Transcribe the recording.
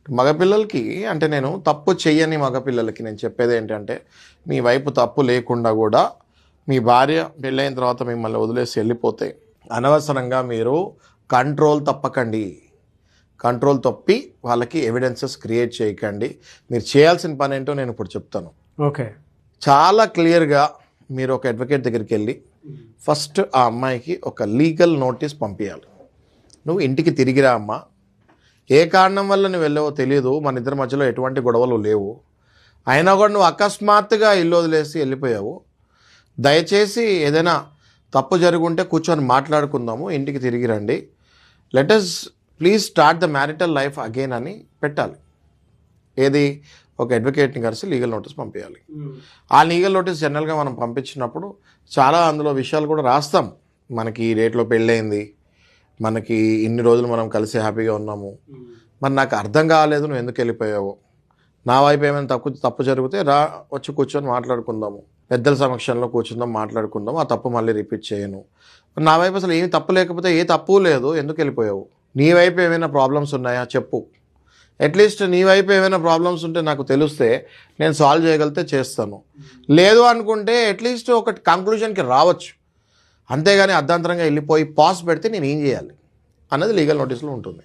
మగపిల్లలకి అంటే నేను తప్పు చెయ్యని మగపిల్లలకి నేను చెప్పేది ఏంటంటే మీ వైపు తప్పు లేకుండా కూడా మీ భార్య పెళ్ళైన తర్వాత మిమ్మల్ని వదిలేసి వెళ్ళిపోతే అనవసరంగా మీరు కంట్రోల్ తప్పకండి. కంట్రోల్ తప్పి వాళ్ళకి ఎవిడెన్సెస్ క్రియేట్ చేయకండి. మీరు చేయాల్సిన పని ఏంటో నేను ఇప్పుడు చెప్తాను. ఓకే. చాలా క్లియర్గా మీరు ఒక అడ్వకేట్ దగ్గరికి వెళ్ళి ఫస్ట్ ఆ అమ్మాయికి ఒక లీగల్ నోటీస్ పంపించాలి. నువ్వు ఇంటికి తిరిగిరా అమ్మా, ఏ కారణం వల్ల నువ్వు వెళ్ళావో తెలియదు, మన ఇద్దరి మధ్యలో ఎటువంటి గొడవలు లేవు, అయినా కూడా నువ్వు అకస్మాత్తుగా ఇల్లు వదిలేసి వెళ్ళిపోయావు, దయచేసి ఏదైనా తప్పు జరుగుంటే కూర్చొని మాట్లాడుకుందాము, ఇంటికి తిరిగి రండి, let's please start the marital life again అని పెట్టాలి. ఏది ఒక అడ్వకేట్ని కలిసి లీగల్ నోటీస్ పంపించాలి. ఆ లీగల్ నోటీస్ జనరల్గా మనం పంపించినప్పుడు చాలా అందులో విషయాలు కూడా రాస్తాం. మనకి ఈ డేట్లో పెళ్ళయింది, మనకి ఇన్ని రోజులు మనం కలిసి హ్యాపీగా ఉన్నాము, మరి నాకు అర్థం కాలేదు నువ్వు ఎందుకు వెళ్ళిపోయావు, నా వైపు ఏమైనా తప్పు జరిగితే వచ్చి కూర్చొని మాట్లాడుకుందాము, పెద్దల సమక్షంలో కూర్చుందాం, మాట్లాడుకుందాం, ఆ తప్పు మళ్ళీ రిపీట్ చేయను, నా వైపు అసలు ఏమి తప్పు లేకపోతే ఏ తప్పు లేదు, ఎందుకు వెళ్ళిపోయావు, నీ వైపు ఏమైనా ప్రాబ్లమ్స్ ఉన్నాయా చెప్పు, అట్లీస్ట్ నీ వైపు ఏమైనా ప్రాబ్లమ్స్ ఉంటే నాకు తెలిస్తే నేను సాల్వ్ చేయగలిగితే చేస్తాను, లేదు అనుకుంటే అట్లీస్ట్ ఒక కంక్లూజన్కి రావచ్చు, అంతేగాని అర్ధాంతరంగా వెళ్ళిపోయి పాస్ పెడితే నేను ఏం చేయాలి అన్నది లీగల్ నోటీస్లో ఉంటుంది.